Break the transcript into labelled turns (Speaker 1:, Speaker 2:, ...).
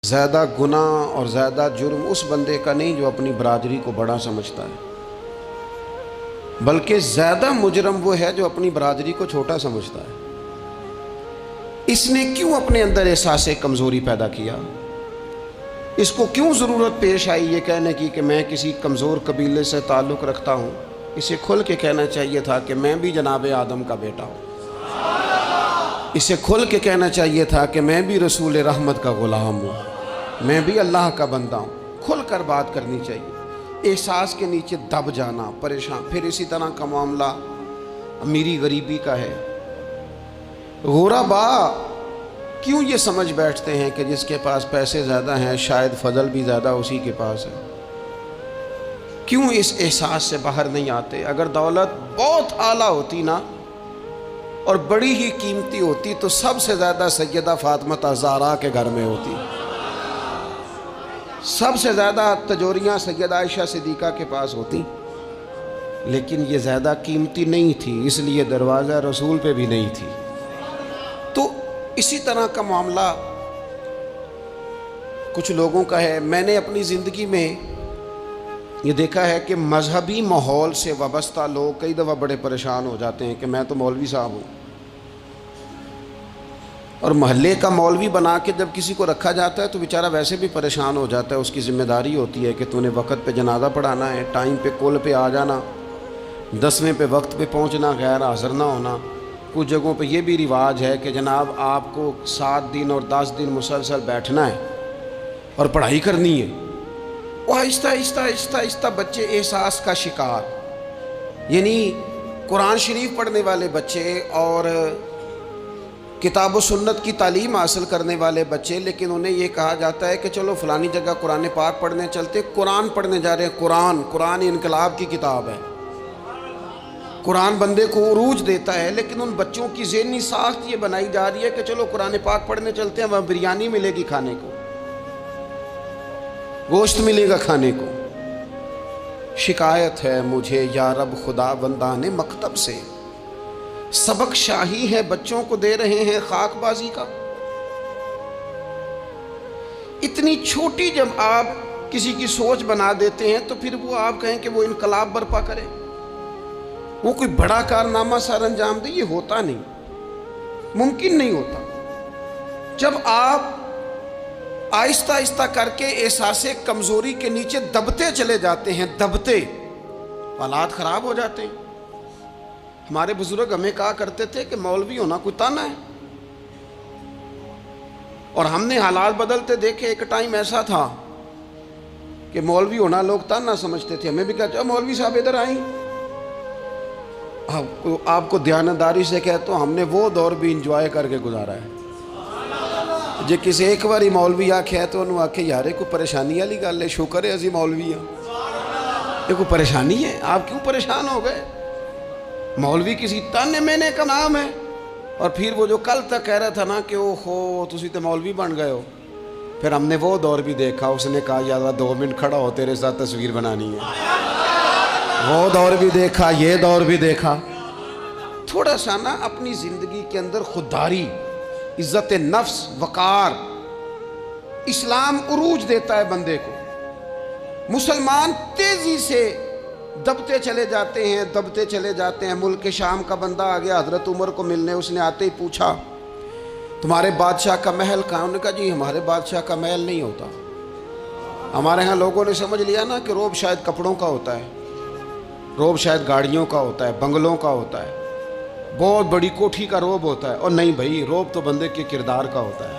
Speaker 1: ज़्यादा गुनाह और ज़्यादा जुर्म उस बंदे का नहीं जो अपनी बरादरी को बड़ा समझता है, बल्कि ज़्यादा मुजरम वो है जो अपनी बरादरी को छोटा समझता है। इसने क्यों अपने अंदर एहसास कमज़ोरी पैदा किया? इसको क्यों ज़रूरत पेश आई ये कहने की कि मैं किसी कमज़ोर कबीले से ताल्लुक़ रखता हूँ? इसे खुल के कहना चाहिए था कि मैं भी जनाब आदम का बेटा हूँ। इसे खुल के कहना चाहिए था कि मैं भी रसूल रहमत का ग़ुलाम हूँ, मैं भी अल्लाह का बंदा हूँ। खुल कर बात करनी चाहिए। एहसास के नीचे दब जाना, परेशान। फिर इसी तरह का मामला अमीरी गरीबी का है। गुरबा क्यों ये समझ बैठते हैं कि जिसके पास पैसे ज़्यादा हैं शायद फजल भी ज़्यादा उसी के पास है? क्यों इस एहसास से बाहर नहीं आते? अगर दौलत बहुत आला होती ना और बड़ी ही कीमती होती तो सबसे ज़्यादा सैयदा फातिमा ज़हरा के घर में होती, सबसे ज़्यादा तजोरियाँ सैयदा आयशा सिद्दीक़ा के पास होती। लेकिन ये ज़्यादा कीमती नहीं थी, इसलिए दरवाज़ा रसूल पे भी नहीं थी। तो इसी तरह का मामला कुछ लोगों का है। मैंने अपनी ज़िंदगी में ये देखा है कि मजहबी माहौल से वाबस्ता लोग कई दफ़ा बड़े परेशान हो जाते हैं कि मैं तो मौलवी साहब हूँ, और महल्ले का मौलवी बना के जब किसी को रखा जाता है तो बेचारा वैसे भी परेशान हो जाता है। उसकी ज़िम्मेदारी होती है कि तूने वक्त पे जनाजा पढ़ाना है, टाइम पे कुल पे आ जाना, 10वें पे वक्त पे पहुँचना, गैर हाज़िर ना होना। कुछ जगहों पे ये भी रिवाज है कि जनाब आपको 7 दिन और 10 दिन मुसलसल बैठना है और पढ़ाई करनी है। वो आहिस्ता आहिस्ता आहिस्ता आहिस्ता बच्चे एहसास का शिकार, यानी कुरान शरीफ पढ़ने वाले बच्चे और किताब व सुन्नत की तालीम हासिल करने वाले बच्चे, लेकिन उन्हें ये कहा जाता है कि चलो फ़लानी जगह कुरान पाक पढ़ने चलते, कुरान पढ़ने जा रहे हैं। कुरान इनकलाब की किताब है। कुरान बंदे को उरूज देता है, लेकिन उन बच्चों की ज़हनी साख्त ये बनाई जा रही है कि चलो कुरान पाक पढ़ने चलते हैं, वहाँ बिरयानी मिलेगी खाने को, गोश्त मिलेगा खाने को। शिकायत है मुझे या रब खुदा बंदाने मकतब से, सबक शाही है बच्चों को दे रहे हैं खाकबाजी का। इतनी छोटी जब आप किसी की सोच बना देते हैं तो फिर वो आप कहें कि वो इनकलाब बर्पा करे, वो कोई बड़ा कारनामा सर अंजाम दे, ये होता नहीं, मुमकिन नहीं होता। जब आप आहिस्ता आहिस्ता करके एहसास कमज़ोरी के नीचे दबते चले जाते हैं, दबते, हालात ख़राब हो जाते हैं। हमारे बुजुर्ग हमें कहा करते थे कि मौलवी होना कोई ताना है, और हमने हालात बदलते देखे। एक टाइम ऐसा था कि मौलवी होना लोग ताना समझते थे। हमें भी कहते मौलवी साहब इधर आई, आपको दयानतदारी से कहते हो हमने वो दौर भी इंजॉय करके गुजारा है। जे किसी एक बारी मौलवी आखे तो उन्होंने आखे यार कोई परेशानी वाली गल है, शुक्र है असी मौलवी हाँ, ये कोई परेशानी है, आप क्यों परेशान हो गए? मौलवी किसी ताने मैंने का नाम है। और फिर वो जो कल तक कह रहा था ना कि ओहो तुसी तो मौलवी बन गए हो, फिर हमने वो दौर भी देखा। उसने कहा यार 2 मिनट खड़ा हो, तेरे साथ तस्वीर बनानी है। वो दौर भी देखा, ये दौर भी देखा। थोड़ा सा ना अपनी ज़िंदगी के अंदर खुददारी, इज़्ज़त नफ्स, वक़ार, इस्लाम उरूज देता है बंदे को। मुसलमान तेज़ी से दबते चले जाते हैं, दबते चले जाते हैं। मुल्क के शाम का बंदा आ गया हज़रत उमर को मिलने, उसने आते ही पूछा तुम्हारे बादशाह का महल कहाँ? उन्होंने कहा जी हमारे बादशाह का महल नहीं होता। हमारे यहाँ लोगों ने समझ लिया ना कि रोब शायद कपड़ों का होता है, रोब शायद गाड़ियों का होता है, बंगलों का होता है, बहुत बड़ी कोठी का रोब होता है। और नहीं भाई, रोब तो बंदे के किरदार का होता है।